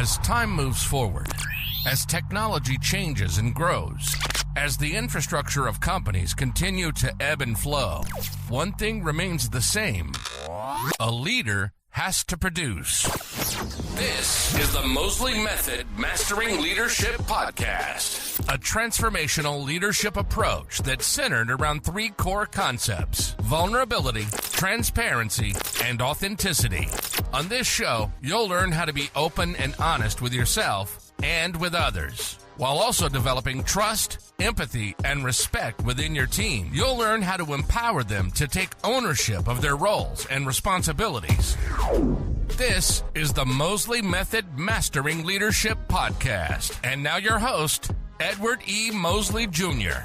As time moves forward, as technology changes and grows, as the infrastructure of companies continue to ebb and flow, one thing remains the same. A leader has to produce. This is the Mosley Method Mastering Leadership Podcast, a transformational leadership approach that's centered around three core concepts: vulnerability, transparency, and authenticity. On this show, you'll learn how to be open and honest with yourself and with others, while also developing trust, empathy, and respect within your team. You'll learn how to empower them to take ownership of their roles and responsibilities. This is the Mosley Method Mastering Leadership Podcast. And now your host, Edward E. Mosley Jr.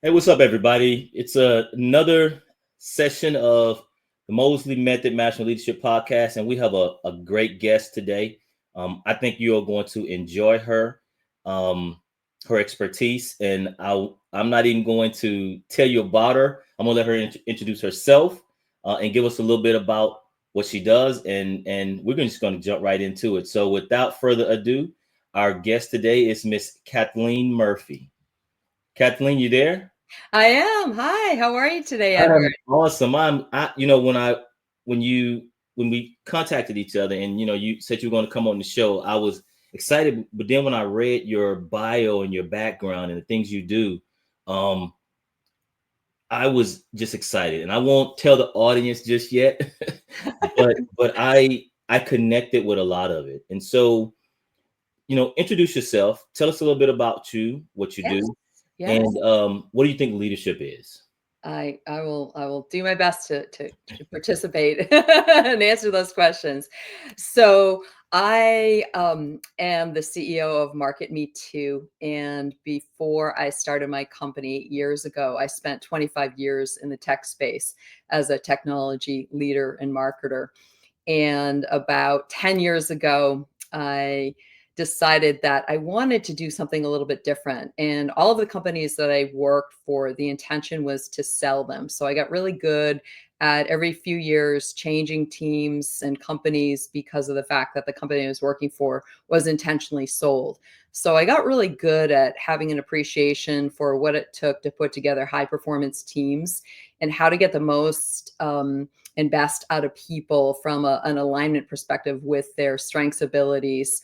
Hey, what's up, everybody? It's another session of the Mosley Method Mastering Leadership Podcast, and we have a great guest today. I think you are going to enjoy her expertise, and I'm not even going to tell you about her. I'm going to let her introduce herself and give us a little bit about what she does, and we're just going to jump right into it. So without further ado, our guest today is Miss Kathleen Murphy. Kathleen, you there? I am. Hi, how are you today, Edward? Awesome. When we contacted each other and, you said you were going to come on the show, I was excited. But then when I read your bio and your background and the things you do, I was just excited. And I won't tell the audience just yet, but I connected with a lot of it. And so, introduce yourself. Tell us a little bit about you, what you do. Yes. And what do you think leadership is? I will do my best to participate and answer those questions. So I am the CEO of Market Me Too, and before I started my company years ago, I spent 25 years in the tech space as a technology leader and marketer. And about 10 years ago, I decided that I wanted to do something a little bit different. And all of the companies that I worked for, the intention was to sell them. So I got really good at every few years changing teams and companies because of the fact that the company I was working for was intentionally sold. So I got really good at having an appreciation for what it took to put together high performance teams and how to get the most and best out of people from an alignment perspective with their strengths, abilities,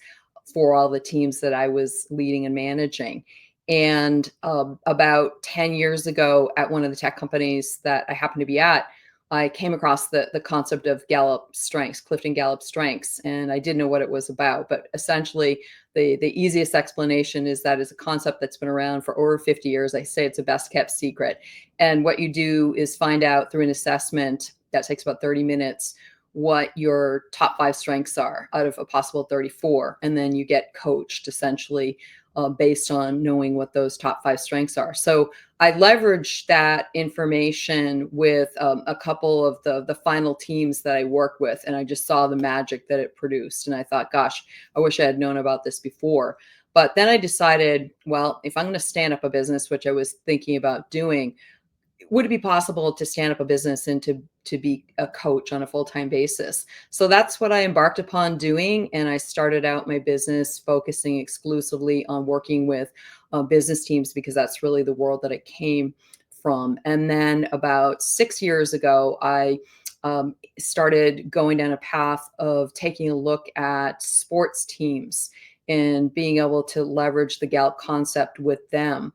for all the teams that I was leading and managing. And about 10 years ago at one of the tech companies that I happened to be at, I came across the concept of Gallup strengths, Clifton Gallup strengths, and I didn't know what it was about. But essentially, the easiest explanation is that it's a concept that's been around for over 50 years. I say it's a best kept secret. And what you do is find out through an assessment that takes about 30 minutes what your top 5 strengths are out of a possible 34. And then you get coached essentially based on knowing what those top 5 strengths are. So I leveraged that information with a couple of the final teams that I work with. And I just saw the magic that it produced. And I thought, gosh, I wish I had known about this before. But then I decided, well, if I'm going to stand up a business, which I was thinking about doing, would it be possible to stand up a business and to be a coach on a full-time basis? So that's what I embarked upon doing. And I started out my business focusing exclusively on working with business teams because that's really the world that it came from. And then about 6 years ago, I started going down a path of taking a look at sports teams and being able to leverage the Gallup concept with them,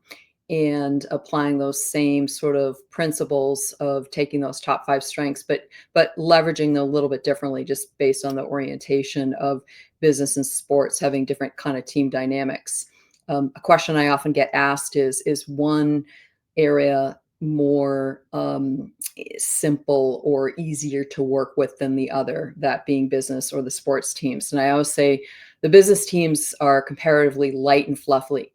and applying those same sort of principles of taking those top 5 strengths, but leveraging them a little bit differently, just based on the orientation of business and sports having different kind of team dynamics. A question I often get asked is one area more simple or easier to work with than the other, that being business or the sports teams? And I always say the business teams are comparatively light and fluffy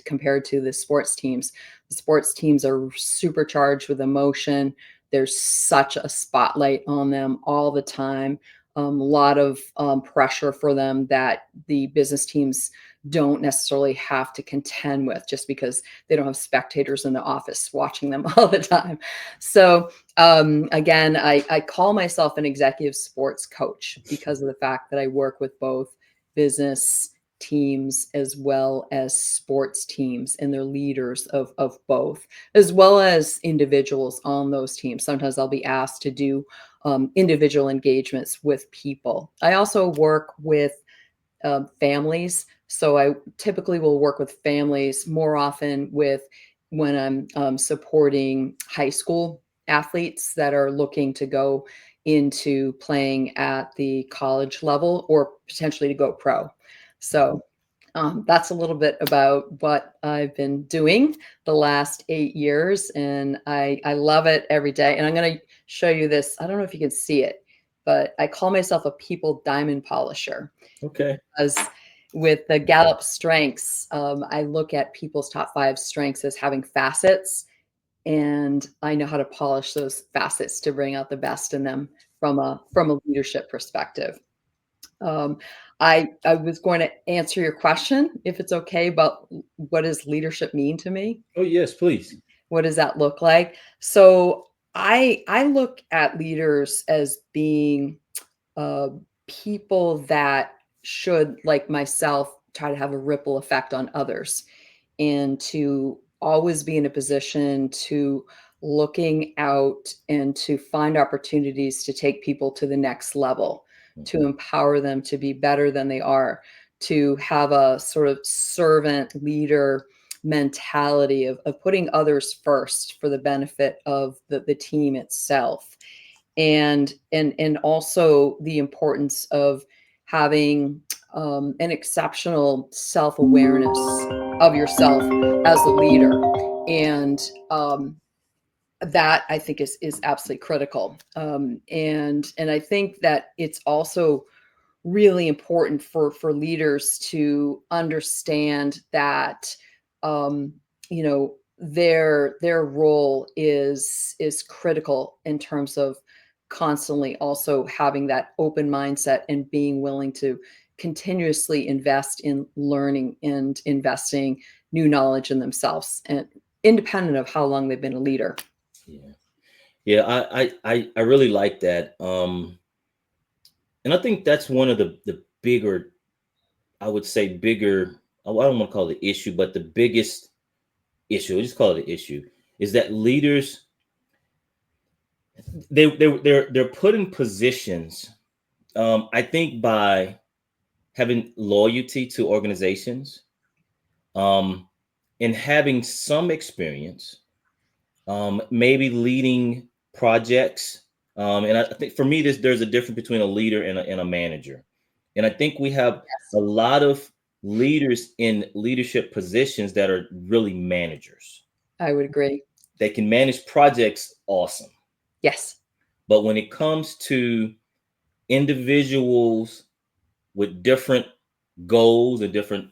compared to the sports teams. The sports teams are supercharged with emotion. There's such a spotlight on them all the time. A lot of pressure for them that the business teams don't necessarily have to contend with, just because they don't have spectators in the office watching them all the time. So again, I call myself an executive sports coach because of the fact that I work with both business teams as well as sports teams and their leaders of both, as well as individuals on those teams. Sometimes I'll be asked to do individual engagements with people. I also work with families. So I typically will work with families more often when I'm supporting high school athletes that are looking to go into playing at the college level or potentially to go pro. So that's a little bit about what I've been doing the last 8 years, and I love it every day. And I'm going to show you this. I don't know if you can see it, but I call myself a people diamond polisher. Okay. Because with the Gallup strengths, I look at people's top 5 strengths as having facets, and I know how to polish those facets to bring out the best in them from a leadership perspective. I was going to answer your question, if it's okay, about what does leadership mean to me? Oh, yes, please. What does that look like? So I look at leaders as being uh, people that should, like myself, try to have a ripple effect on others, and to always be in a position to looking out and to find opportunities to take people to the next level, to empower them to be better than they are, to have a sort of servant leader mentality of putting others first for the benefit of the team itself, and also the importance of having an exceptional self-awareness of yourself as a leader, and that I think is absolutely critical. And I think that it's also really important for leaders to understand that you know, their role is critical in terms of constantly also having that open mindset and being willing to continuously invest in learning and investing new knowledge in themselves, and independent of how long they've been a leader. Yeah. Yeah, I really like that. And I think that's one of the bigger, I would say bigger, I don't want to call it the issue, but the biggest issue, just call it the issue, is that leaders, they're put in positions, I think, by having loyalty to organizations, um, and having some experience, maybe leading projects. And I think for me, there's a difference between a leader and a manager. And I think we have a lot of leaders in leadership positions that are really managers. I would agree. They can manage projects, awesome. Yes. But when it comes to individuals with different goals and different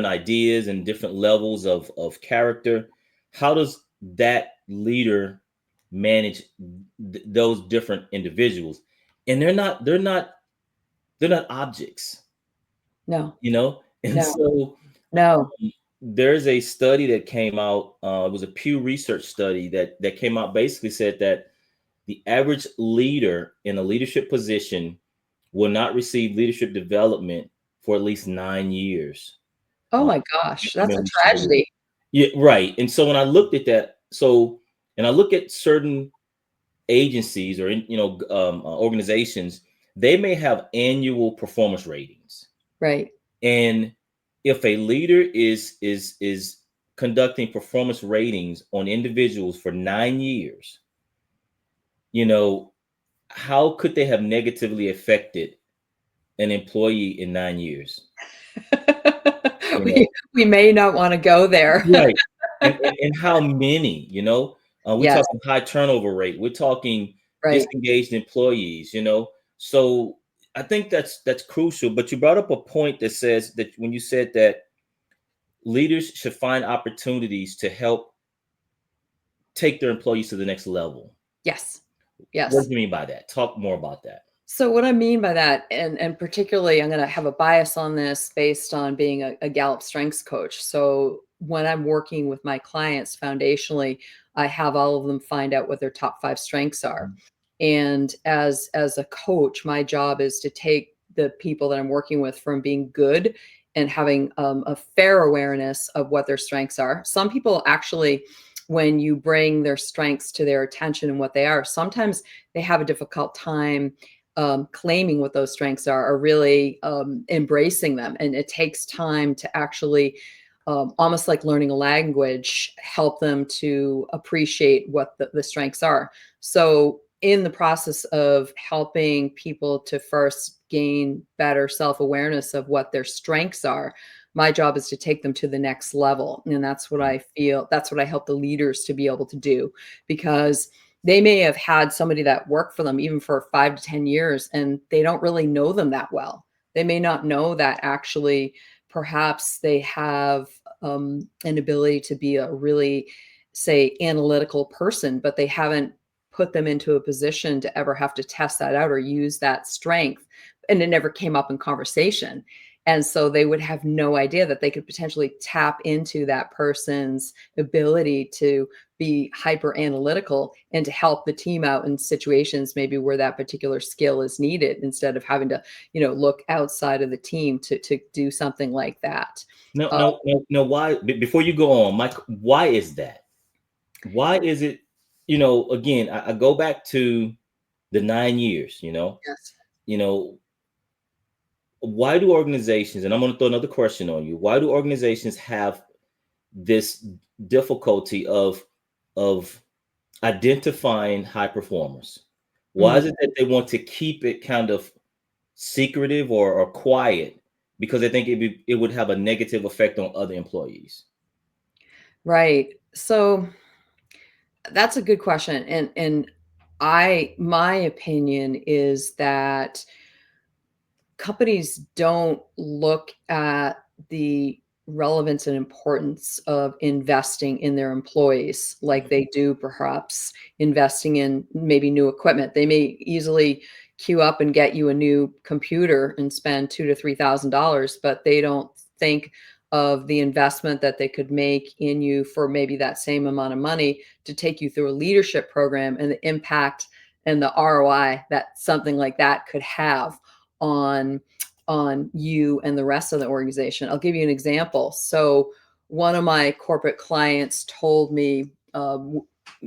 ideas and different levels of character, how does that leader manage those different individuals? And they're not objects, No. And No. so No. there's a study that came out. It was a Pew Research study that came out, basically said that the average leader in a leadership position will not receive leadership development for at least 9 years. Oh Um, my gosh, that's a recommended school. tragedy. Yeah, right. And so when I looked at that, and I look at certain agencies or organizations, they may have annual performance ratings, Right. and if a leader is conducting performance ratings on individuals for 9 years, how could they have negatively affected an employee in 9 years? You know, We may not want to go there. right. And how many, we're Yes, talking high turnover rate. We're talking right. disengaged employees. So I think that's crucial. But you brought up a point that says that when you said that leaders should find opportunities to help take their employees to the next level. Yes. What Yes. do you mean by that? Talk more about that. So what I mean by that, and particularly I'm going to have a bias on this based on being a Gallup strengths coach. So when I'm working with my clients foundationally, I have all of them find out what their top 5 strengths are. And as a coach, my job is to take the people that I'm working with from being good and having a fair awareness of what their strengths are. Some people actually, when you bring their strengths to their attention and what they are, sometimes they have a difficult time claiming what those strengths are, or really embracing them. And it takes time to actually, almost like learning a language, help them to appreciate what the strengths are. So, in the process of helping people to first gain better self awareness of what their strengths are, my job is to take them to the next level. And that's what I feel, that's what I help the leaders to be able to do, because they may have had somebody that worked for them even for 5 to 10 years, and they don't really know them that well. They may not know that actually perhaps they have an ability to be a really, say, analytical person, but they haven't put them into a position to ever have to test that out or use that strength. And it never came up in conversation. And so they would have no idea that they could potentially tap into that person's ability to be hyper analytical and to help the team out in situations maybe where that particular skill is needed, instead of having to, look outside of the team to do something like that. No, no, no, no. Why? Before you go on, Mike, why is that? Why is it? Again, I go back to the 9 years. Yes. You know, why do organizations? And I'm going to throw another question on you. Why do organizations have this difficulty of identifying high performers? Why is it that they want to keep it kind of secretive or quiet? Because they think it would have a negative effect on other employees. Right. So that's a good question. And my opinion is that companies don't look at the relevance and importance of investing in their employees like they do perhaps investing in maybe new equipment. They may easily queue up and get you a new computer and spend $2,000 to $3,000, but they don't think of the investment that they could make in you for maybe that same amount of money to take you through a leadership program, and the impact and the ROI that something like that could have on you and the rest of the organization. I'll give you an example. So one of my corporate clients told me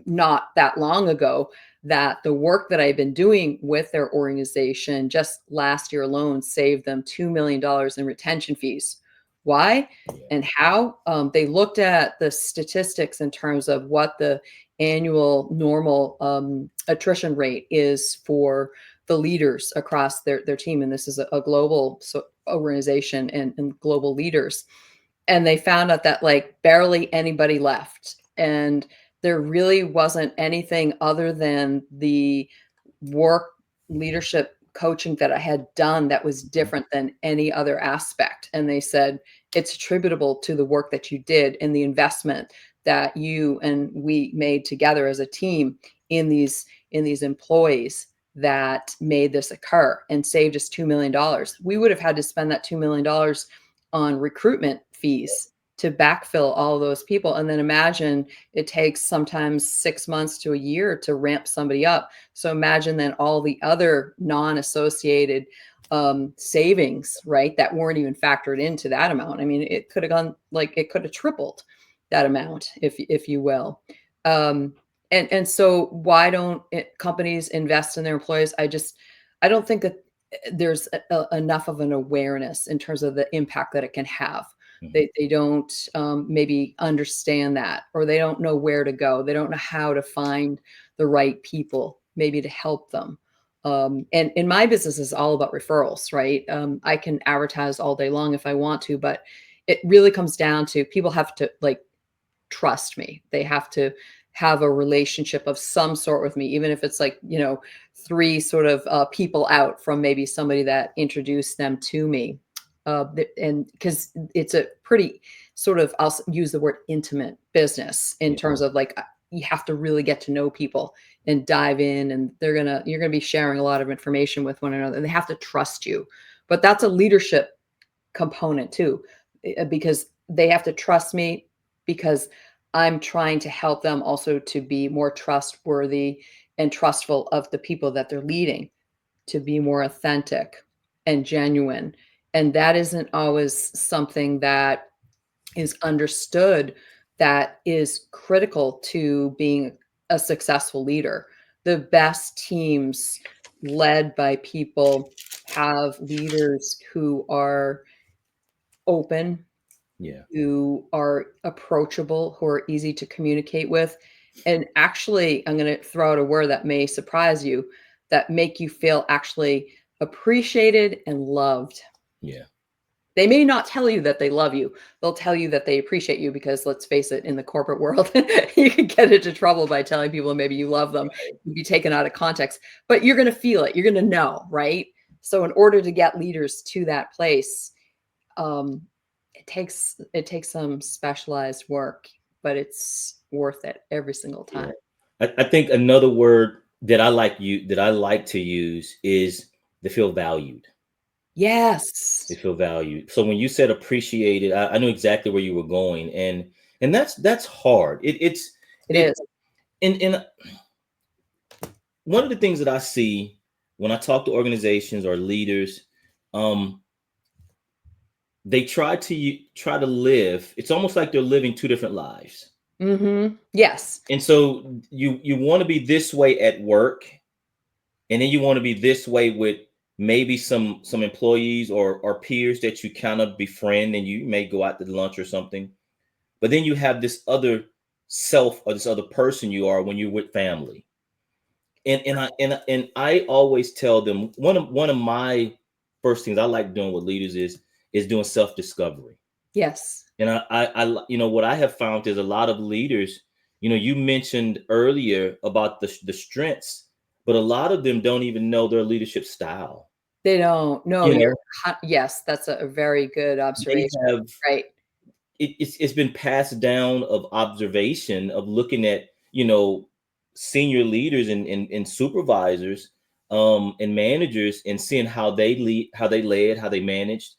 not that long ago that the work that I've been doing with their organization just last year alone saved them $2 million in retention fees. Why and how? They looked at the statistics in terms of what the annual normal attrition rate is for the leaders across their team. And this is a global organization and global leaders. And they found out that like barely anybody left. And there really wasn't anything other than the work leadership coaching that I had done that was different than any other aspect. And they said, it's attributable to the work that you did and the investment that you and we made together as a team in these employees that made this occur and saved us $2 million. We would have had to spend that $2 million on recruitment fees to backfill all of those people. And then imagine it takes sometimes 6 months to a year to ramp somebody up. So imagine then all the other non-associated savings, right, that weren't even factored into that amount. I mean, it could have gone like it could have tripled that amount, if you will. And so why don't companies invest in their employees? I don't think that there's enough of an awareness in terms of the impact that it can have. They don't maybe understand that, or they don't know where to go. They don't know how to find the right people maybe to help them. And in my business is all about referrals, right? I can advertise all day long if I want to, but it really comes down to people have to like trust me. They have to have a relationship of some sort with me, even if it's like, 3 sort of people out from maybe somebody that introduced them to me. And because it's a pretty sort of, I'll use the word intimate business in terms of like, you have to really get to know people and dive in, and you're gonna be sharing a lot of information with one another. They have to trust you, but that's a leadership component too, because they have to trust me, because I'm trying to help them also to be more trustworthy and trustful of the people that they're leading, to be more authentic and genuine. And that isn't always something that is understood, that is critical to being a successful leader. The best teams led by people have leaders who are open, Yeah. who are approachable, who are easy to communicate with. And actually, I'm going to throw out a word that may surprise you, that make you feel actually appreciated and loved. Yeah. They may not tell you that they love you. They'll tell you that they appreciate you, because let's face it, in the corporate world, you can get into trouble by telling people maybe you love them. You'd be taken out of context, but you're going to feel it. You're going to know, right? So in order to get leaders to that place, um, it takes some specialized work, but it's worth it every single Yeah. time. I think another word that I like to use is to feel valued. They Yes, feel valued. So when you said appreciated, I knew exactly where you were going, and that's hard. it It is. and one of the things that I see when I talk to organizations or leaders, um, they try to live. It's almost like they're living two different lives, Yes, and so you want to be this way at work, and then you want to be this way with maybe some employees or peers that you kind of befriend, and you may go out to lunch or something. But then you have this other self, or this other person you are when you're with family. And I always tell them, one of my first things I like doing with leaders is doing self-discovery. yes. And what I have found is a lot of leaders, you mentioned earlier about the strengths, but a lot of them don't even know their leadership style. They don't. No, You you're know, yes, that's a very good they observation. have Right. it's been passed down of observation of looking at senior leaders and supervisors, and managers, and seeing how they lead, how they led, how they managed.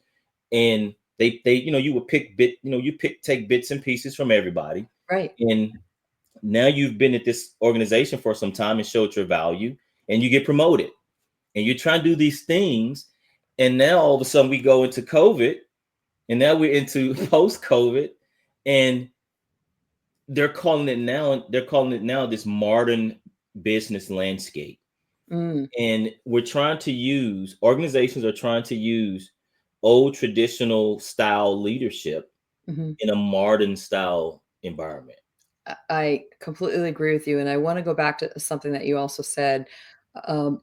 And they you would pick take bits and pieces from everybody. Right. And now you've been at this organization for some time and showed your value, and you get promoted, and you're trying to do these things. And now all of a sudden we go into COVID, and now we're into post COVID, and they're calling it now this modern business landscape. Mm, And organizations are trying to use old traditional style leadership mhm. in a modern style environment. I completely agree with you, and I wanna go back to something that you also said,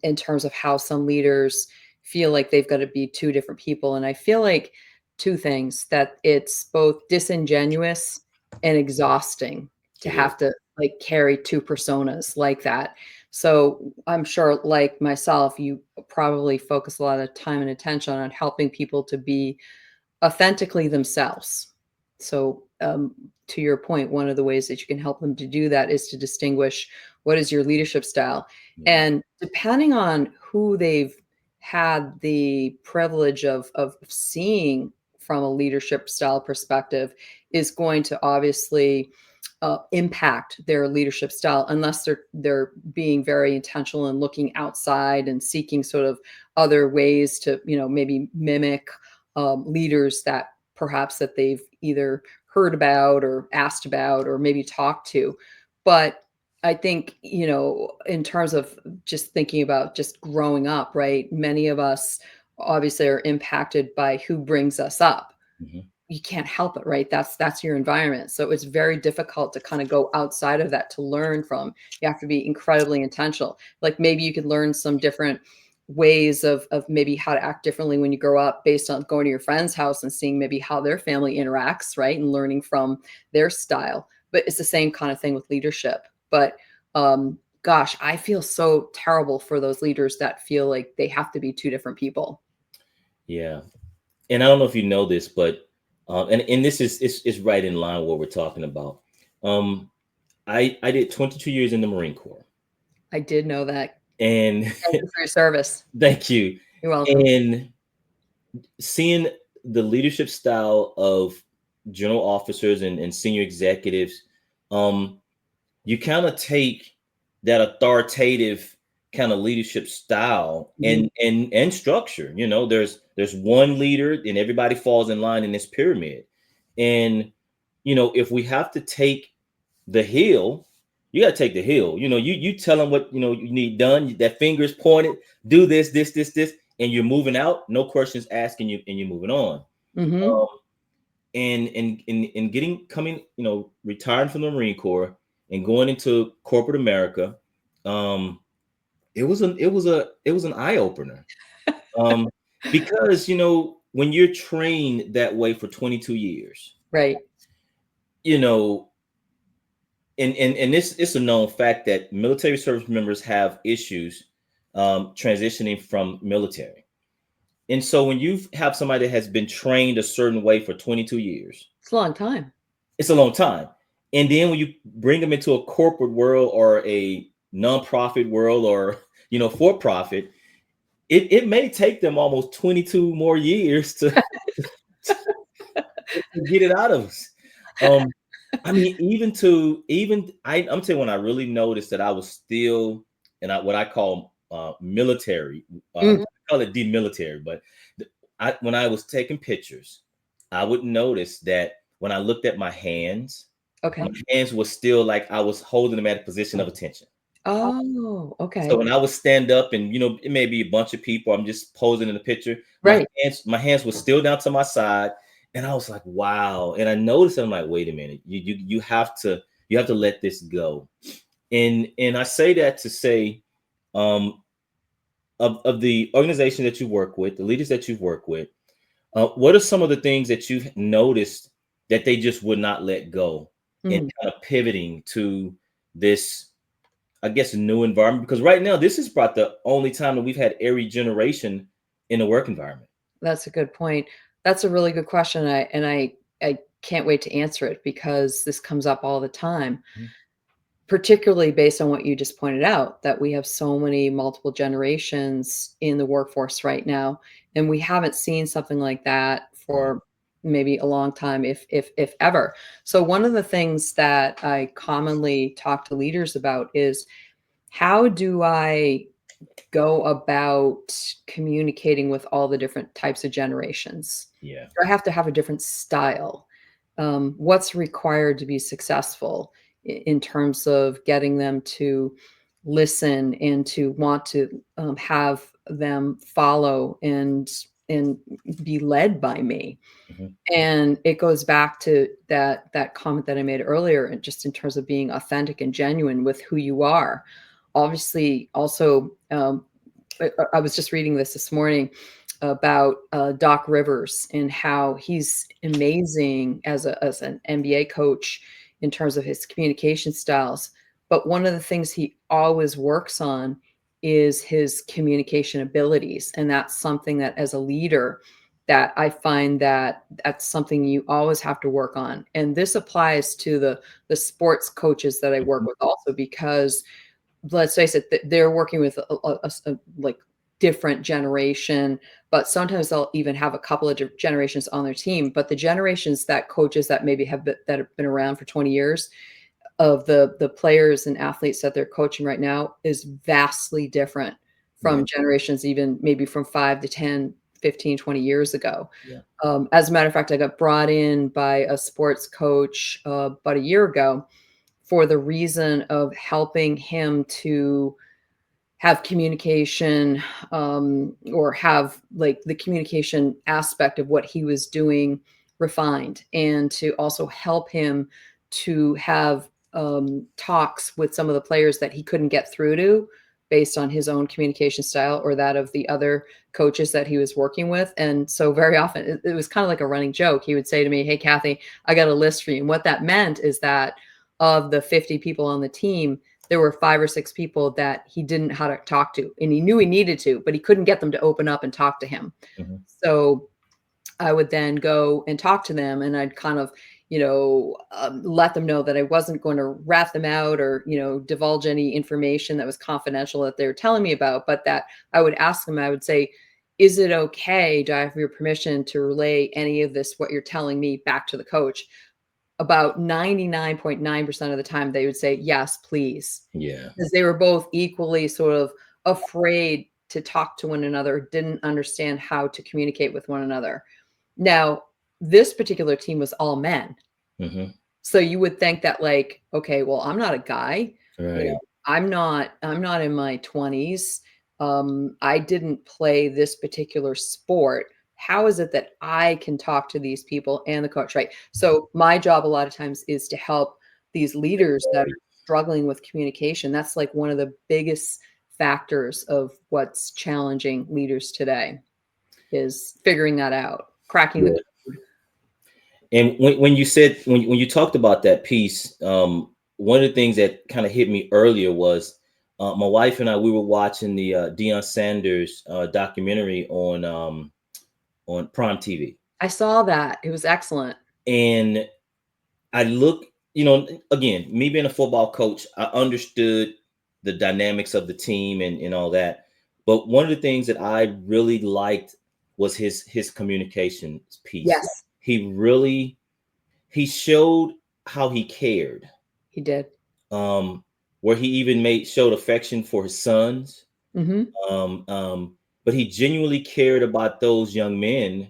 in terms of how some leaders feel like they've gotta be 2 different people, and I feel like 2 things, that it's both disingenuous and exhausting to It is. have to, like, carry 2 personas like that. So, I'm sure, like myself, you probably focus a lot of time and attention on helping people to be authentically themselves. So, to your point, one of the ways that you can help them to do that is to distinguish what is your leadership style. Yeah. And depending on who they've had the privilege of seeing from a leadership style perspective is going to obviously impact their leadership style, unless they're being very intentional and looking outside and seeking sort of other ways to maybe mimic leaders that perhaps that they've either heard about or asked about or maybe talked to. But I think, in terms of just thinking about just growing up, right? Many of us obviously are impacted by who brings us up. Mhm. You can't help it, right? That's your environment. So it's very difficult to kind of go outside of that to learn from. You have to be incredibly intentional. Like maybe you could learn some different ways of maybe how to act differently when you grow up based on going to your friend's house and seeing maybe how their family interacts, right? And learning from their style. But it's the same kind of thing with leadership. But gosh, I feel so terrible for those leaders that feel like they have to be 2 different people. Yeah. And I don't know if you know this, but and this is right in line with what we're talking about. Um, I did 22 years in the Marine Corps. I did know that. And Thank you for your service. thank you. You're welcome. And seeing the leadership style of general officers and senior executives, you kind of take that authoritative kind of leadership style and structure. You know, there's one leader and everybody falls in line in this pyramid. And, you know, if we have to take the hill, you got to take the hill. You know, you tell them what, you know, you need done. That finger's pointed, do this, and you're moving out. No questions asking you, and you're moving on. And coming, you know, retiring from the Marine Corps and going into corporate America, it was an eye opener, because, you know, when you're trained that way for 22 years, Right. you know, and this it's a known fact that military service members have issues transitioning from military. And so when you have somebody that has been trained a certain way for 22 years, It's a long time. it's a long time. And then when you bring them into a corporate world or a nonprofit world or, you know, for profit, it may take them almost 22 more years to get it out of us. I mean, I'm telling you, when I really noticed that I was still in what I call military, I call it demilitary, but when I was taking pictures, I would notice that when I looked at my hands, my hands were still like I was holding them at a position of attention. Oh, okay. So when I would stand up and, you know, it may be a bunch of people, I'm just posing in the picture. Right. My hands were still down to my side. And I was like, wow. And I noticed, I'm like, wait a minute, you have to let this go. And I say that to say, of the organization that you work with, the leaders that you've worked with, what are some of the things that you've noticed that they just would not let go and kind of pivoting to this, I guess, a new environment? Because right now, this is about the only time that we've had every generation in a work environment. That's a good point. That's a really good question. I can't wait to answer it because this comes up all the time, particularly based on what you just pointed out, that we have so many multiple generations in the workforce right now. And we haven't seen something like that for maybe a long time, if ever. So one of the things that I commonly talk to leaders about is, how do I go about communicating with all the different types of generations? Yeah. Do I have to have a different style? What's required to be successful in terms of getting them to listen and to want to have them follow and be led by me? And it goes back to that comment that I made earlier, and just in terms of being authentic and genuine with who you are. Obviously, also, I was just reading this morning about Doc Rivers and how he's amazing as an NBA coach in terms of his communication styles. But one of the things he always works on is his communication abilities. And that's something that, as a leader, that I find that's something you always have to work on. And this applies to the sports coaches that I work with also, because let's face it, they're working with a like different generation, but sometimes they'll even have a couple of generations on their team. But the generations that coaches that maybe have been around for 20 years, of the players and athletes that they're coaching right now, is vastly different from generations even maybe from 5 to 10, 15, 20 years ago. As a matter of fact, I got brought in by a sports coach about a year ago for the reason of helping him to have communication, or have like the communication aspect of what he was doing refined, and to also help him to have talks with some of the players that he couldn't get through to based on his own communication style or that of the other coaches that he was working with. And so very often it was kind of like a running joke. He would say to me, "Hey, Kathy, I got a list for you." And what that meant is that of the 50 people on the team, there were 5 or 6 people that he didn't know how to talk to, and he knew he needed to, but he couldn't get them to open up and talk to him. So I would then go and talk to them, and I'd kind of let them know that I wasn't going to rat them out or, divulge any information that was confidential that they were telling me about, but that I would ask them, I would say, is it okay? Do I have your permission to relay any of this, what you're telling me, back to the coach? About 99.9% of the time, they would say, yes, please. Yeah. Because they were both equally sort of afraid to talk to one another, didn't understand how to communicate with one another. Now, this particular team was all men. Mm-hmm. So you would think that, like, okay, well, I'm not a guy. Right. I'm not in my 20s. I didn't play this particular sport. How is it that I can talk to these people and the coach, right? So my job a lot of times is to help these leaders that are struggling with communication. That's like one of the biggest factors of what's challenging leaders today, is figuring that out, cracking the. And when you said, when you talked about that piece, one of the things that kind of hit me earlier was my wife and I, we were watching the Deion Sanders documentary on Prime TV. I saw that. It was excellent. And I look, again, me being a football coach, I understood the dynamics of the team and all that. But one of the things that I really liked was his communication piece. Yes. He showed how he cared. He did. Where he even showed affection for his sons. Mm-hmm. But he genuinely cared about those young men.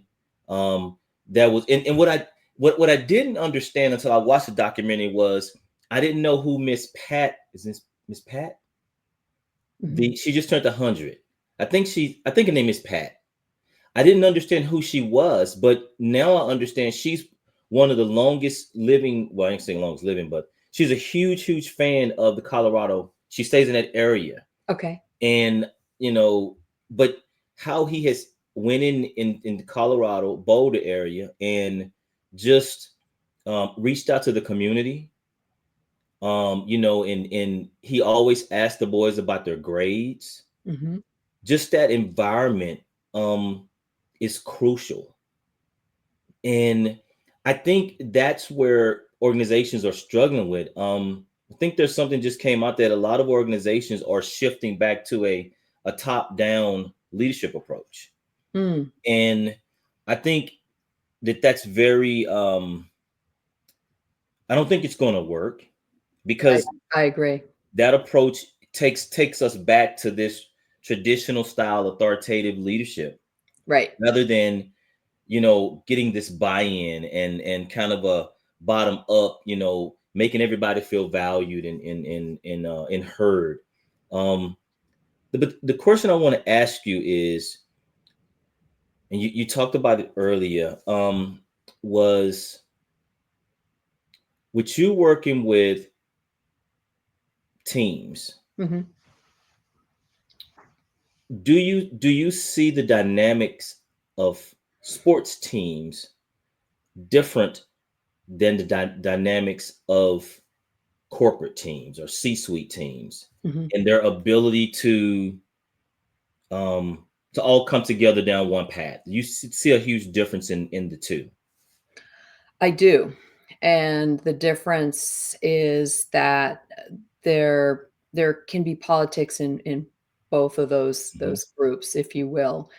That was, and what I didn't understand until I watched the documentary was I didn't know who Miss Pat is. This Miss Pat? Mm-hmm. She just turned 100. I think her name is Pat. I didn't understand who she was, but now I understand she's one of the longest living. Well, I ain't saying longest living, but she's a huge fan of the Colorado. She stays in that area. Okay. And but how he has went in the Colorado Boulder area and just reached out to the community. And he always asked the boys about their grades. Mm-hmm. Just that environment is crucial. And I think that's where organizations are struggling with. I think there's something just came out that a lot of organizations are shifting back to a top-down leadership approach. Mm. And I think that's very, I don't think it's going to work, because I agree. That approach takes us back to this traditional style authoritative leadership, right? Rather than, getting this buy-in and kind of a bottom up, making everybody feel valued and heard. The question I want to ask you is, and you talked about it earlier, was with you working with teams, mm-hmm. do you see the dynamics of sports teams different than the dynamics of corporate teams or C-suite teams, Mm-hmm. and their ability to all come together down one path? You see a huge difference in the two. I do. And the difference is that there can be politics in both of those groups, if you will.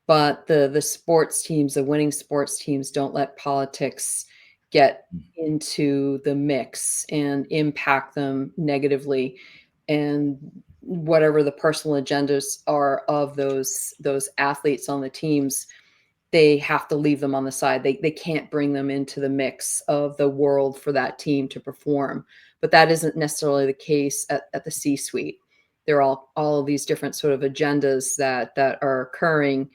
But the sports teams, the winning sports teams, don't let politics get into the mix and impact them negatively. And whatever the personal agendas are of those athletes on the teams, they have to leave them on the side. They can't bring them into the mix of the world for that team to perform. But that isn't necessarily the case at the C-suite. There are all of these different sort of agendas that are occurring.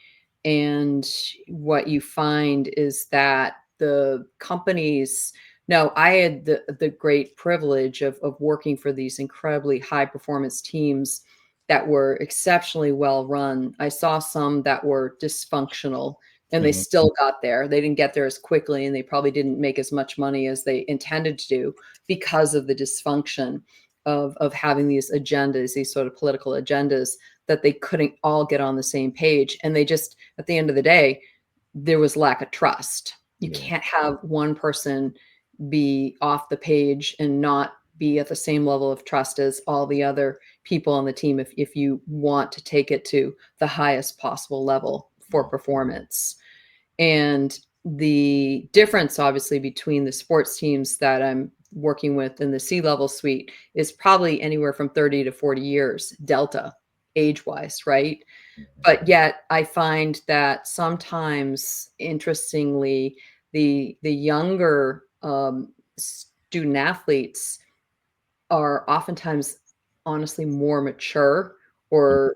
And what you find is that the companies, now I had the great privilege of working for these incredibly high performance teams that were exceptionally well run. I saw some that were dysfunctional, and they still got there. They didn't get there as quickly, and they probably didn't make as much money as they intended to do because of the dysfunction of having these agendas, these sort of political agendas, that they couldn't all get on the same page. And they just, at the end of the day, there was lack of trust. You can't have one person, be off the page and not be at the same level of trust as all the other people on the team if you want to take it to the highest possible level for performance. And the difference, obviously, between the sports teams that I'm working with in the C-level suite is probably anywhere from 30 to 40 years, delta, age-wise, right? But yet I find that sometimes, interestingly, the younger student athletes are oftentimes honestly more mature or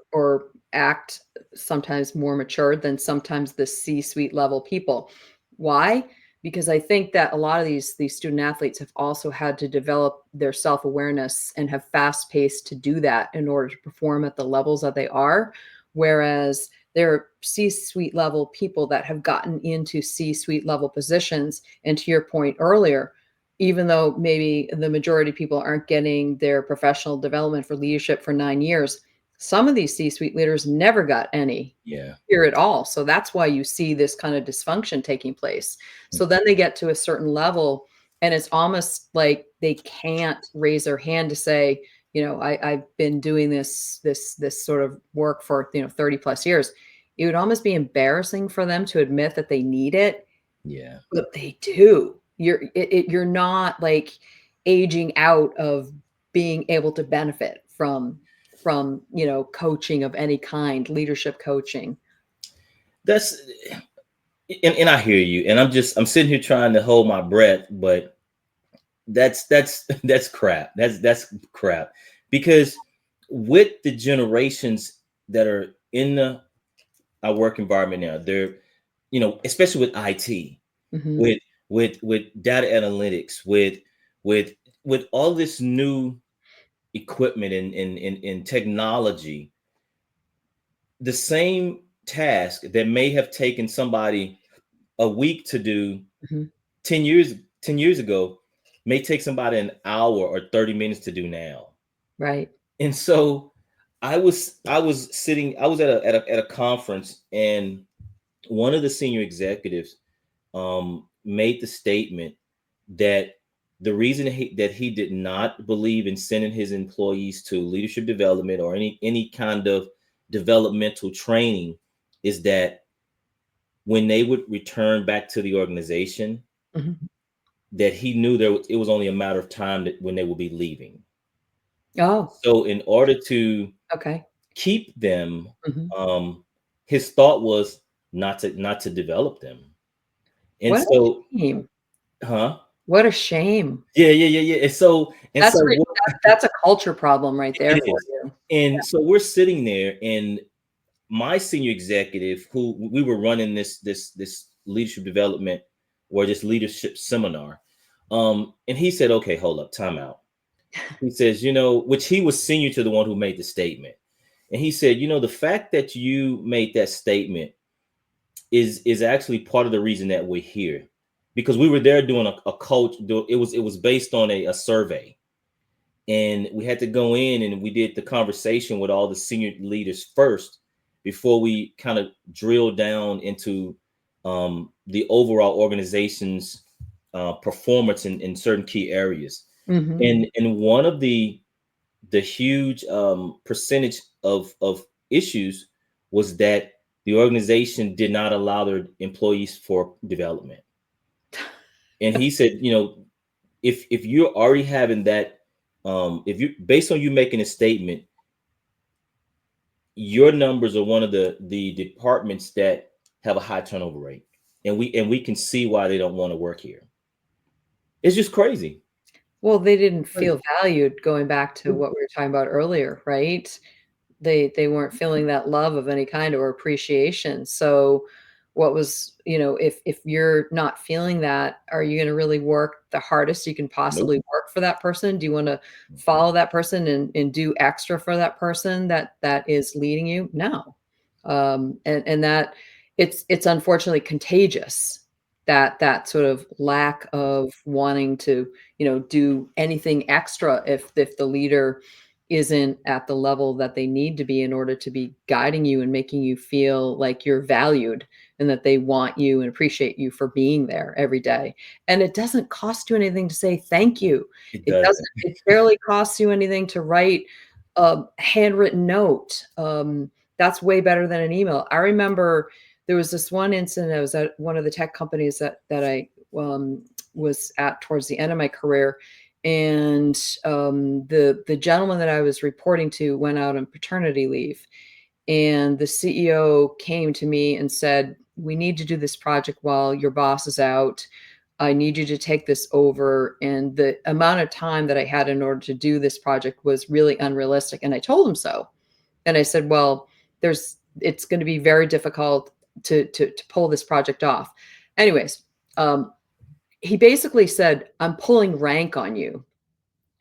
act sometimes more mature than sometimes the C-suite level people. Why? Because I think that a lot of these student athletes have also had to develop their self-awareness and have fast paced to do that in order to perform at the levels that they are. Whereas there are C-suite level people that have gotten into C-suite level positions. And to your point earlier, even though maybe the majority of people aren't getting their professional development for leadership for 9 years, some of these C-suite leaders never got any here at all. So that's why you see this kind of dysfunction taking place. So then they get to a certain level and it's almost like they can't raise their hand to say, I've been doing this sort of work for 30 plus years. It would almost be embarrassing for them to admit that they need it. Yeah. But they do. You're not like aging out of being able to benefit from coaching of any kind, leadership coaching. That's and I hear you, and I'm sitting here trying to hold my breath, but that's crap. That's crap, because with the generations that are in our work environment now, they're especially with IT, with data analytics, with all this new equipment and technology, the same task that may have taken somebody a week to do 10 years ago may take somebody an hour or 30 minutes to do now. Right. And so I was at a conference, and one of the senior executives made the statement that the reason that he did not believe in sending his employees to leadership development or any kind of developmental training is that when they would return back to the organization, that he knew it was only a matter of time that when they would be leaving. Oh. So in order to keep them, his thought was not to develop them. And what so, a shame. Huh? What a shame. Yeah. That's a culture problem right there for you. And so we're sitting there, and my senior executive, who we were running this leadership development or this leadership seminar, and he said, "Okay, hold up, time out." He says, which he was senior to the one who made the statement, and he said, the fact that you made that statement is actually part of the reason that we're here, because we were there doing a coach. It was based on a survey, and we had to go in and we did the conversation with all the senior leaders first before we kind of drill down into the overall organization's performance in certain key areas. And one of the huge percentage of issues was that the organization did not allow their employees for development. And he said, if you're already having that, if you based on you making a statement, your numbers are one of the departments that have a high turnover rate, and we can see why they don't want to work here. It's just crazy. Well, they didn't feel valued, going back to what we were talking about earlier, right? They weren't feeling that love of any kind or appreciation. So what was, if you're not feeling that, are you going to really work the hardest you can possibly work for that person? Do you want to follow that person and do extra for that person that is leading you? No. And that it's unfortunately contagious, that sort of lack of wanting to, do anything extra if the leader isn't at the level that they need to be in order to be guiding you and making you feel like you're valued. and that they want you and appreciate you for being there every day. And it doesn't cost you anything to say thank you. It It doesn't. doesn't, it barely costs you anything to write a handwritten note. That's way better than an email. I remember there was this one incident. I was at one of the tech companies that I was at towards the end of my career, and the gentleman that I was reporting to went out on paternity leave, and the CEO came to me and said, "We need to do this project while your boss is out. I need you to take this over." And the amount of time that I had in order to do this project was really unrealistic. And I told him so. And I said, "Well, it's going to be very difficult to pull this project off." Anyways, he basically said, "I'm pulling rank on you."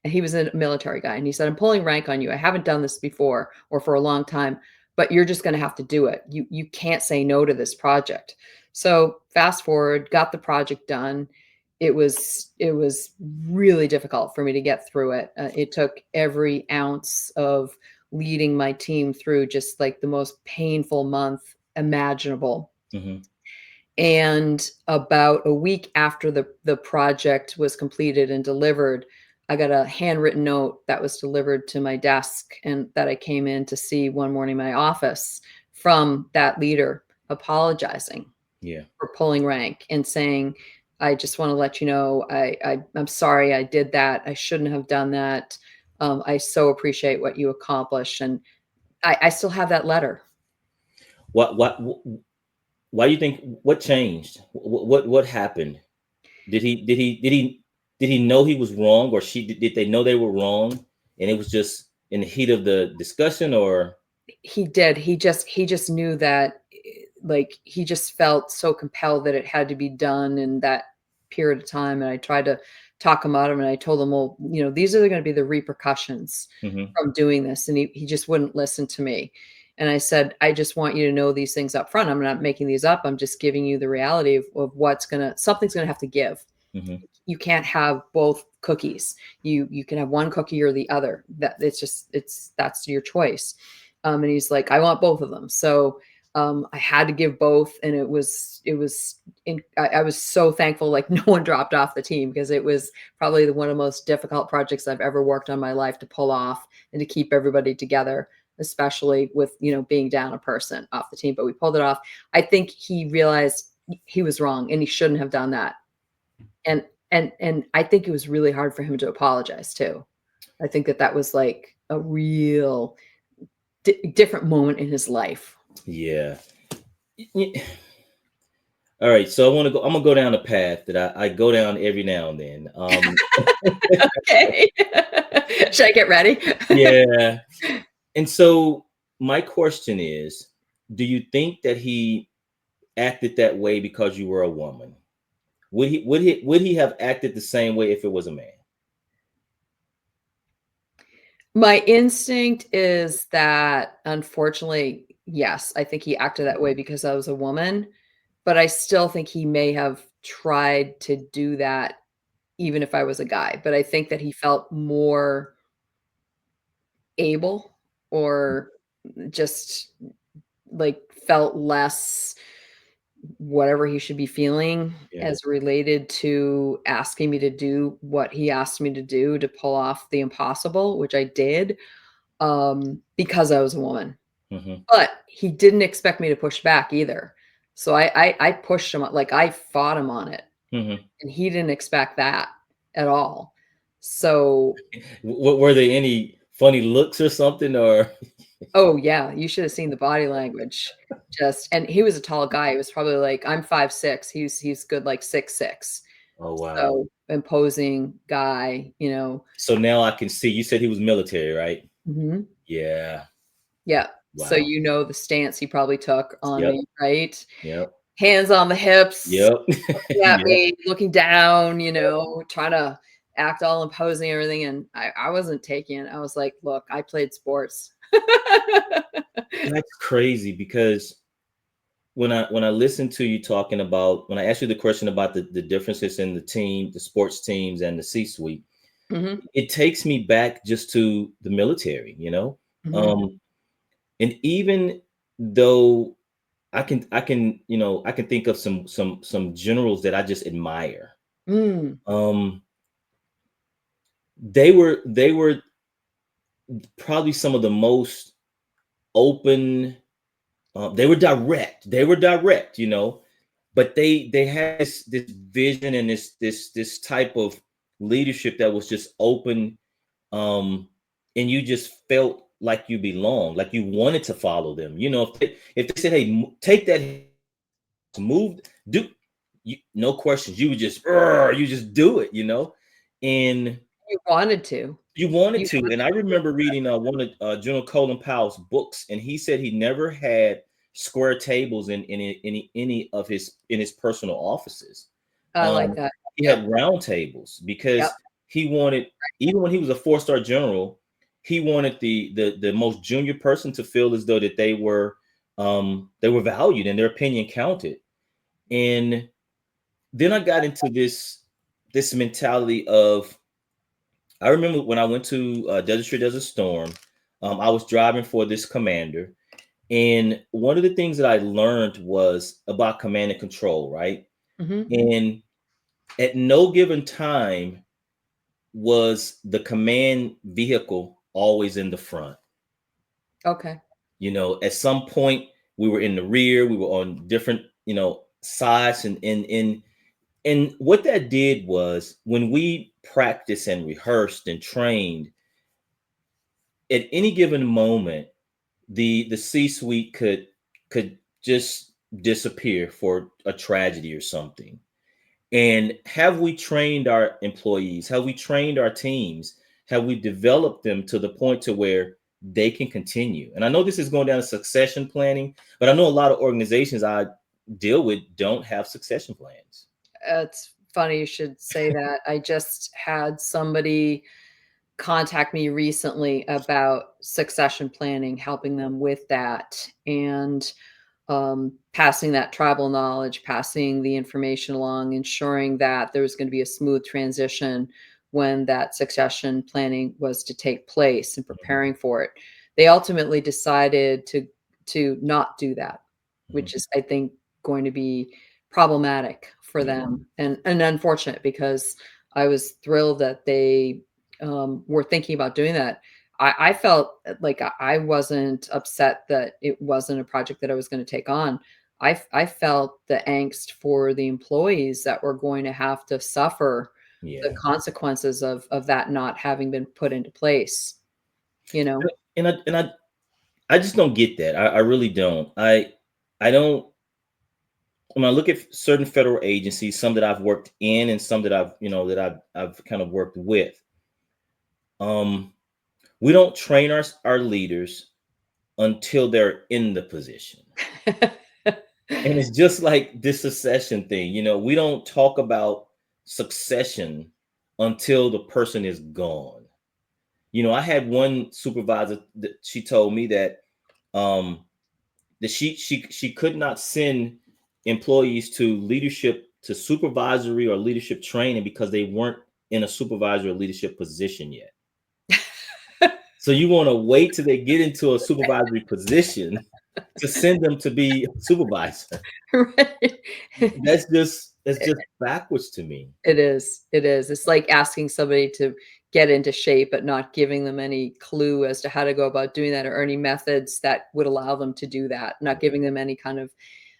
And he was a military guy. And he said, "I'm pulling rank on you. I haven't done this before or for a long time, but you're just going to have to do it. You can't say no to this project." So fast forward, got the project done. It was really difficult for me to get through it. It took every ounce of leading my team through just like the most painful month imaginable. Mhm. And about a week after the project was completed and delivered, I got a handwritten note that was delivered to my desk and that I came in to see one morning in my office from that leader apologizing Yeah. for pulling rank and saying, "I just want to let you know, I'm sorry I did that. I shouldn't have done that. I so appreciate what you accomplished." And I still have that letter. What why do you think, what changed? What happened? Did he know he was wrong, or did they know they were wrong and it was just in the heat of the discussion, or? He did. He just knew that, like, he just felt so compelled that it had to be done in that period of time, and I tried to talk him out of it, and I told him, "Well, these are gonna be the repercussions Mhm. from doing this," and he just wouldn't listen to me, and I said, "I just want you to know these things up front. I'm not making these up. I'm just giving you the reality of something's gonna have to give. Mhm. You can't have both cookies. You can have one cookie or the other. That's your choice." And he's like, "I want both of them." So I had to give both, and I was so thankful. Like, no one dropped off the team, because it was probably one of the most difficult projects I've ever worked on in my life to pull off and to keep everybody together, especially with being down a person off the team. But we pulled it off. I think he realized he was wrong and he shouldn't have done that. And I think it was really hard for him to apologize too. I think that was like a real different moment in his life. Yeah. All right, so I'm gonna go down a path that I go down every now and then. Okay. Should I get ready? Yeah. And so my question is, do you think that he acted that way because you were a woman? Would he have acted the same way if it was a man? My instinct is that, unfortunately, yes, I think he acted that way because I was a woman, but I still think he may have tried to do that even if I was a guy. But I think that he felt more able, or just like felt less whatever he should be feeling Yeah. as related to asking me to do what he asked me to do to pull off the impossible, which I did, because I was a woman. Hmm. But he didn't expect me to push back either. So I pushed him, like, I fought him on it, Hmm. and he didn't expect that at all. So, Were there any funny looks or something, or? oh yeah, you should have seen the body language. And he was a tall guy. He was probably like, I'm 5'6". He's good, like 6'6". Oh wow. So imposing guy. So now I can see. You said he was military, right? Mhm. Yeah. Yeah. So Wow. the stance he probably took on Yep. me, right? Yep. Hands on the hips, Yep. looking at Yep. me, looking down, trying to act all imposing and everything. And I wasn't taking it. I was like, "Look, I played sports." That's crazy, because when I listen to you talking about, when I asked you the question about the differences in the sports teams and the C-suite, Mhm, it takes me back just to the military, mhm, and even though I can think of some generals that I just admire. Mm, Um, they were probably some of the most open. They were direct, but they had this vision and this type of leadership that was just open, and you just felt like you belonged, like you wanted to follow them. If they said, "Hey, take that, move, do," no questions. You would just, you just do it, and you wanted to. you wanted You to. And I wanted to. remember reading one of General Colin Powell's books, and he said he never had square tables in any of his personal offices. I like Um, that. he Yep. had round tables Yep. because he wanted, even when he was a four-star general, he wanted the most junior person to feel as though that they were valued and their opinion counted. And then I got into this mentality of, I remember when I went to Desert Street Desert Storm, I was driving for this commander. And one of the things that I learned was about command and control, right? Hmm. And at no given time was the command vehicle always in the front. Okay. At some point we were in the rear, we were on different, sides, and what that did was, when we practiced and rehearsed and trained, at any given moment, the C-suite could just disappear for a tragedy or something. And have we trained our employees? Have we trained our teams? Have we developed them to the point to where they can continue? And I know this is going down to succession planning, but I know a lot of organizations I deal with don't have succession plans. It's funny you should say that. I just had somebody contact me recently about succession planning, helping them with that, and passing that tribal knowledge, passing the information along, ensuring that there was going to be a smooth transition when that succession planning was to take place, and Mhm, preparing for it. They ultimately decided to not do that, mhm. which is, I think, going to be problematic for Yeah. them, and unfortunate, because I was thrilled that they were thinking about doing that. I felt like I wasn't upset that it wasn't a project that I was going to take on. I felt the angst for the employees that were going to have to suffer the Yeah. consequences of that not having been put into place, you know? And I just don't get that. I really don't. I don't. When I look at certain federal agencies, some that I've worked in and some that I've kind of worked with, um, we don't train our leaders until they're in the position. And it's just like this succession thing. We don't talk about succession until the person is gone. I had one supervisor that she told me um that she could not send employees to supervisory or leadership training because they weren't in a supervisory or leadership position yet. So you want to wait till they get into a supervisory position to send them to be a supervisor. Right. That's just backwards to me. It is, it is. It's like asking somebody to get into shape, but not giving them any clue as to how to go about doing that, or any methods that would allow them to do that, not giving them any kind of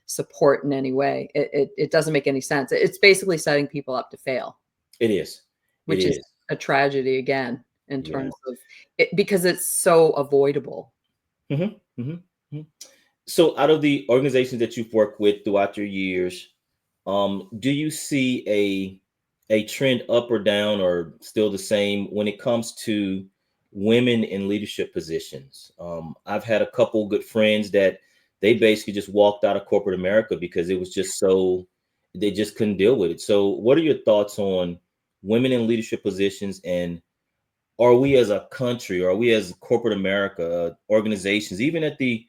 support in any way. It doesn't make any sense. It's basically setting people up to fail, It is. It which is is. a tragedy again, in Yeah. terms of it, because it's so avoidable. hmm hmm hmm So, out of the organizations that you've worked with throughout your years, do you see a trend up or down, or still the same when it comes to women in leadership positions? I've had a couple good friends that they basically just walked out of corporate America because it was just so, they just couldn't deal with it. So, what are your thoughts on women in leadership positions, and are we as a country, or are we as corporate America, organizations, even at the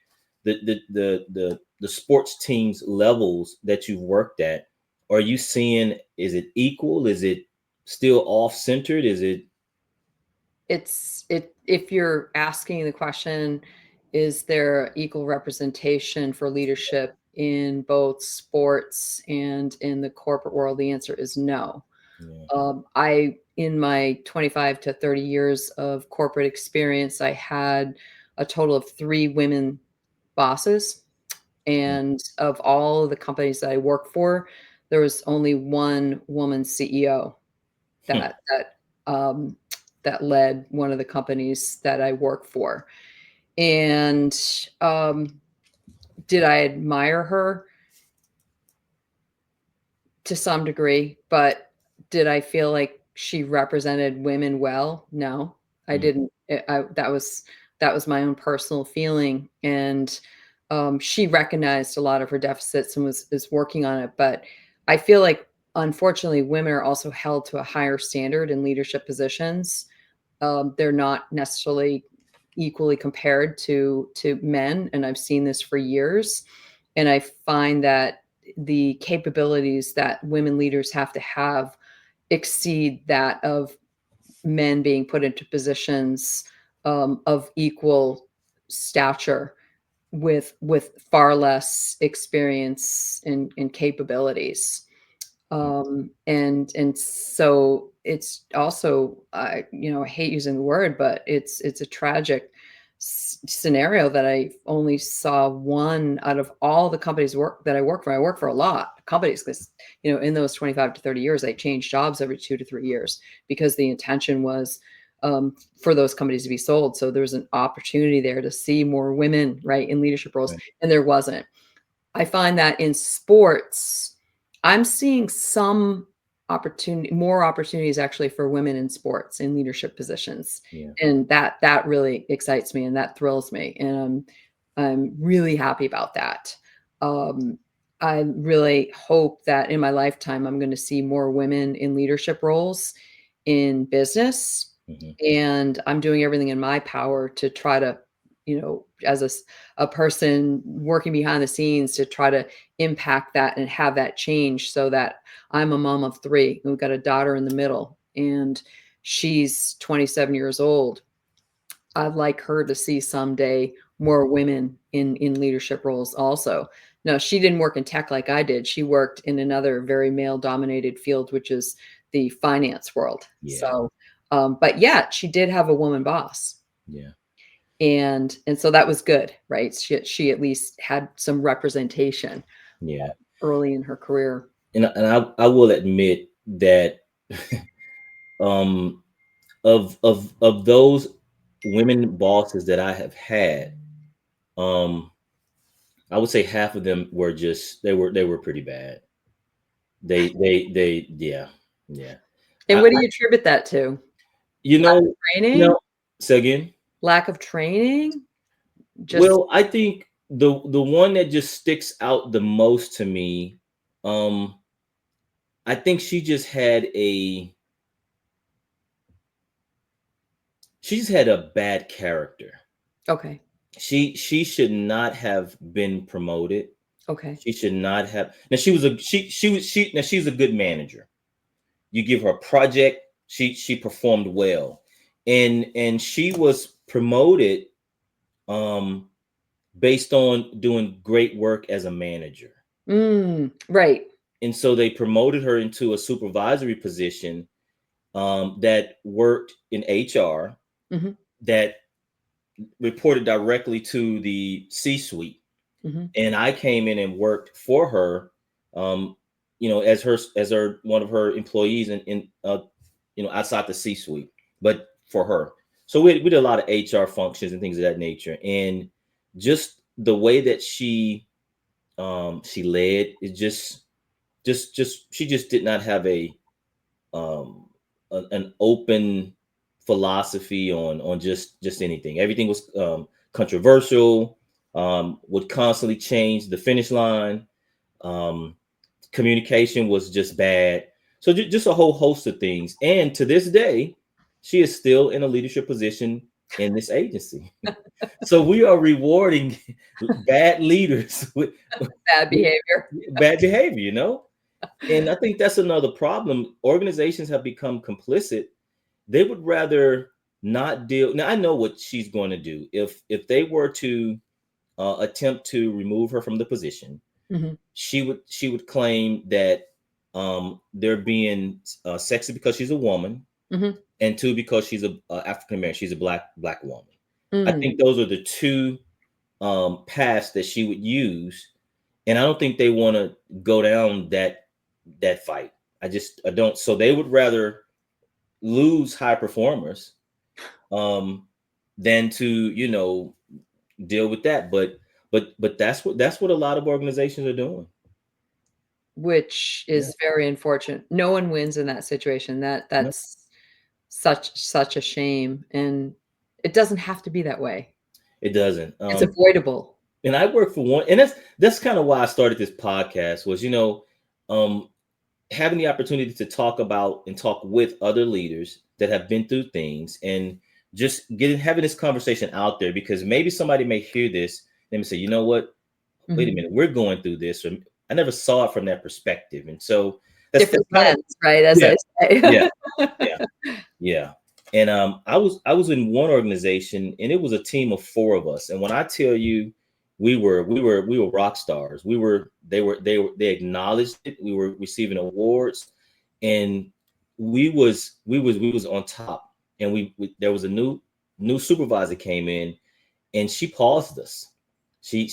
sports teams levels that you've worked at, are you seeing, is it equal? Is it still off centered? Is it? If you're asking the question, is there equal representation for leadership in both sports and in the corporate world? The answer is no. Yeah. In my 25 to 30 years of corporate experience, I had a total of 3 women bosses. And of all of the companies that I worked for, there was only one woman CEO that um, that led one of the companies that I worked for. And did I admire her? To some degree, but did I feel like she represented women well? No, I Mm. didn't. That was my own personal feeling, and she recognized a lot of her deficits and is working on it. But I feel like, unfortunately, women are also held to a higher standard in leadership positions. They're not necessarily equally compared to men, and I've seen this for years. And I find that the capabilities that women leaders have to have exceed that of men being put into positions of equal stature with far less experience and capabilities. And so it's also, I hate using the word, but it's a tragic scenario that I only saw one out of all the companies that I work for. I work for a lot of companies because, in those 25 to 30 years, I changed jobs every 2 to 3 years because the intention was for those companies to be sold. So there's an opportunity there to see more women, right, in leadership roles, Right. and there wasn't. I find that in sports, I'm seeing more opportunities actually for women in sports in leadership positions. Yeah. And that really excites me and that thrills me. And I'm really happy about that. Um, I really hope that in my lifetime, I'm going to see more women in leadership roles in business. Mhm. And I'm doing everything in my power to try to, as a person working behind the scenes to try to impact that and have that change so that I'm a mom of 3. And we've got a daughter in the middle, and she's 27 years old. I'd like her to see someday more women in leadership roles also. No, she didn't work in tech like I did. She worked in another very male-dominated field, which is the finance world. Yeah. So, but yeah, she did have a woman boss. Yeah. And so that was good, right? She at least had some representation Yeah. early in her career. And I will admit that um of those women bosses that I have had, I would say half of them were just they were pretty bad. They yeah. Yeah. And I, what do you attribute that to? you Lack know, of training? say again. Lack of training? Just Well, I think the one that just sticks out the most to me, um, I think she just had a bad character. okay. She should not have been promoted. Okay. She should not have. Now she now she's a good manager. You give her a project, she performed well, and she was promoted um based on doing great work as a manager. Right. And so they promoted her into a supervisory position that worked in HR, Mhm. that reported directly to the C-suite. Mhm. And I came in and worked for her, um, as her one of her employees outside the C-suite, but for her. So we did a lot of HR functions and things of that nature, and just the way that she led is just she just did not have an open philosophy on just anything. Everything was controversial, would constantly change the finish line. Um, Communication was just bad. So just a whole host of things. And to this day, she is still in a leadership position in this agency. So we are rewarding bad leaders with, Bad with behavior. bad behavior, And I think that's another problem. Organizations have become complicit. They would rather not deal. Now I know what she's going to do. If they were to attempt to remove her from the position, Mhm. She would claim that they're being sexy because she's a woman, Mhm. and two, because she's a African American, she's a black woman. I Mm. think those are the two paths that she would use, and I don't think they want to go down that fight. I don't. So they would rather lose high performers um, than to deal with that. But that's what a lot of organizations are doing. Which Yeah, is very unfortunate. No one wins in that situation. no, That's such a shame, and it doesn't have to be that way. it doesn't. It's avoidable. And I work for one, and that's kind of why I started this podcast. Was um, having the opportunity to talk about and talk with other leaders that have been through things, and just having this conversation out there, because maybe somebody may hear this and say, you know what, wait a Mhm. minute, we're going through this, or I never saw it from that perspective. And so that's Different kind of, lens, right, as yeah, I yeah, say. yeah, yeah. And I was in one organization, and it was a team of four of us. And when I tell you, we were rock stars. They acknowledged it. We were receiving awards, and we was on top. And there was a new supervisor came in, and she paused us. She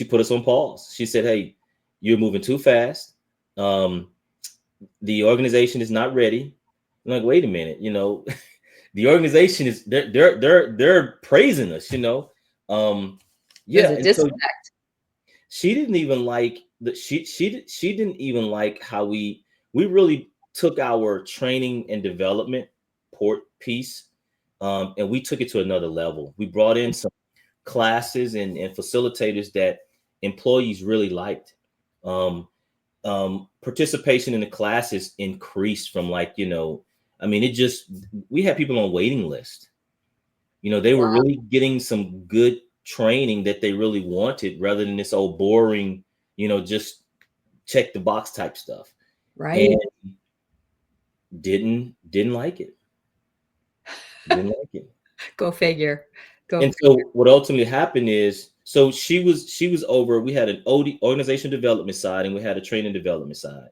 put us on pause. She said, "Hey, you're moving too fast. Um, the organization is not ready." I'm like, wait a minute, the organization is they're praising us. There's Yeah. a And so disconnect. she didn't even like she didn't even like how we really took our training and development port piece, and we took it to another level. We brought in some classes and facilitators that employees really liked. um Participation in the classes increased from, like, I mean, it just, we had people on waiting list. They were Wow, really getting some good training that they really wanted, rather than this old boring, just check the box type stuff. And right? didn't like it. Didn't like it. Go figure. Go And figure. so what ultimately happened is, so she was over, we had an organization development side, and we had a training development side.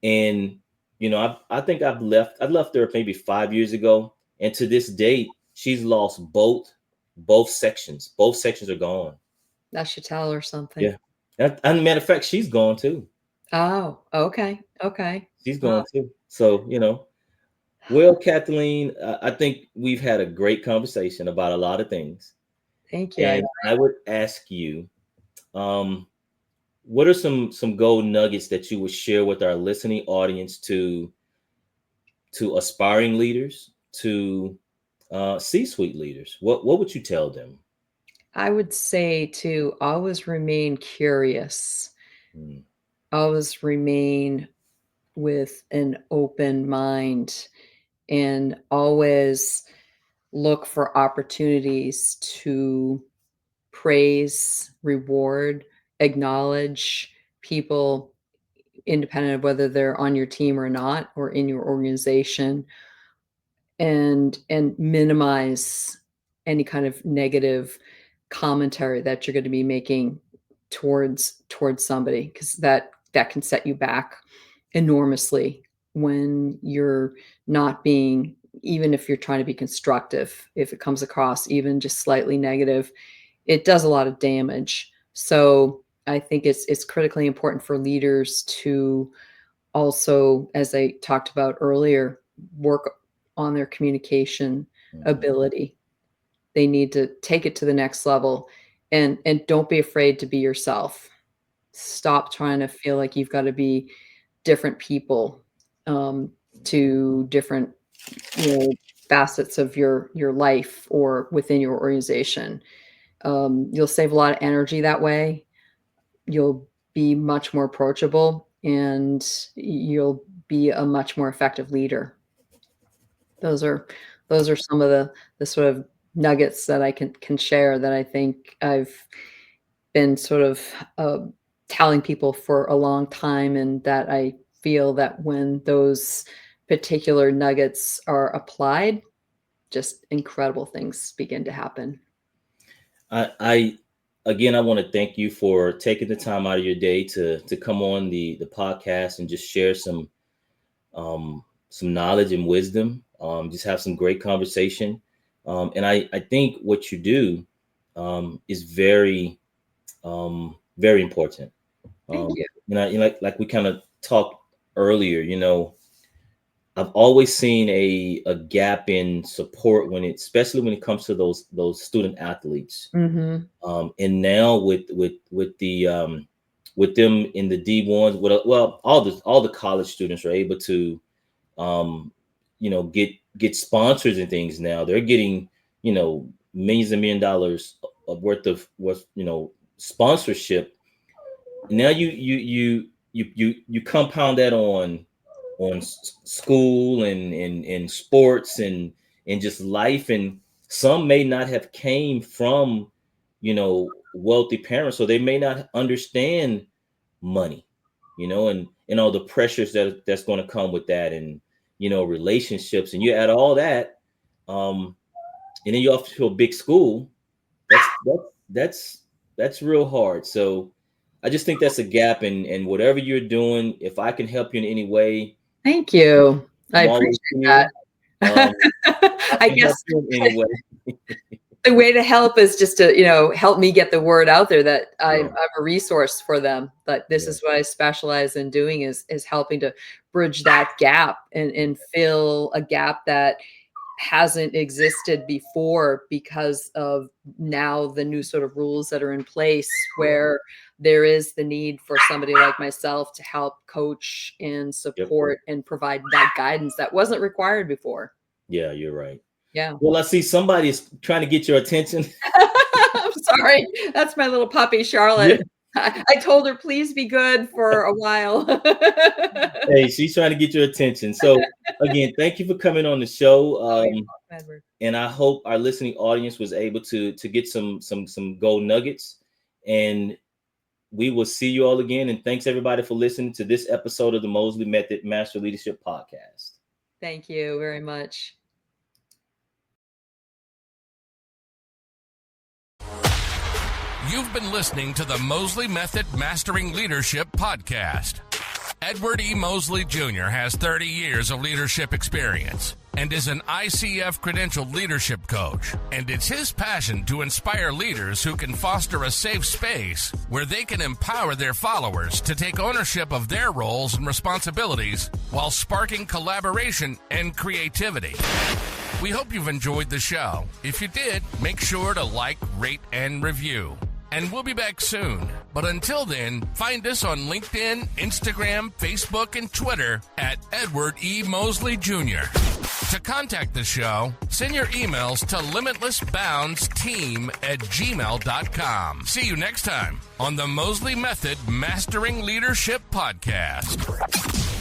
And I think I left there maybe 5 years ago, and to this date, she's lost both sections. Both sections are gone. That should tell her something. Yeah, and matter of fact, she's gone too. Oh, okay, okay. She's Wow, gone too. So well, Kathleen, I think we've had a great conversation about a lot of things, thank you. and I would ask you, um, what are some gold nuggets that you would share with our listening audience, to aspiring leaders, to C-suite leaders? What would you tell them? I would say to always remain curious, Mm, always remain with an open mind, and always look for opportunities to praise, reward, acknowledge people independent of whether they're on your team or not, or in your organization, and minimize any kind of negative commentary that you're going to be making towards somebody, because that can set you back enormously when you're not being, even if you're trying to be constructive, if it comes across even just slightly negative, it does a lot of damage. So I think it's critically important for leaders to also, as I talked about earlier, work on their communication mhm. ability. They need to take it to the next level, and don't be afraid to be yourself. Stop trying to feel like you've got to be different people, to different, you know, facets of your life or within your organization. You'll save a lot of energy that way. You'll be much more approachable, and you'll be a much more effective leader. Those are those are some of the sort of nuggets that I can share, that I think I've been sort of, uh, telling people for a long time, and that I feel that when those particular nuggets are applied, just incredible things begin to happen. I again, I want to thank you for taking the time out of your day to come on the podcast and just share some knowledge and wisdom. Just have some great conversation. And I think what you do is very, very important. Thank you. Like we kind of talked earlier, I've always seen a gap in support especially when it comes to those student athletes. Mm-hmm. And now with them in the D1s, all the college students are able to, get sponsors and things. Now they're getting, millions and $1 million worth of sponsorship. Now you compound that on school and sports and just life, and some may not have came from wealthy parents, so they may not understand money, and all the pressures that's going to come with that, and relationships, and you add all that, and then you're off to a big school. That's real hard. So I just think that's a gap, and whatever you're doing, if I can help you in any way. Thank you. I appreciate that. I guess anyway. The way to help is just to, help me get the word out there that I'm a resource for them. That this is what I specialize in doing is helping to bridge that gap and fill a gap that hasn't existed before because of now the new sort of rules that are in place, where there is the need for somebody like myself to help coach and support and provide that guidance that wasn't required before. Yeah, you're right. Yeah. Well, I see somebody's trying to get your attention. I'm sorry. That's my little puppy, Charlotte. I told her, please be good for a while. Hey, she's trying to get your attention. So again, thank you for coming on the show. And I hope our listening audience was able to get some gold nuggets, and we will see you all again. And thanks everybody for listening to this episode of the Mosley Method Master Leadership Podcast. Thank you very much. You've been listening to the Mosley Method Mastering Leadership Podcast. Edward E. Mosley Jr. has 30 years of leadership experience and is an ICF credentialed leadership coach. And it's his passion to inspire leaders who can foster a safe space where they can empower their followers to take ownership of their roles and responsibilities while sparking collaboration and creativity. We hope you've enjoyed the show. If you did, make sure to like, rate, and review. And we'll be back soon. But until then, find us on LinkedIn, Instagram, Facebook, and Twitter at Edward E. Mosley Jr. To contact the show, send your emails to limitlessboundsteam@gmail.com. See you next time on the Mosley Method Mastering Leadership Podcast.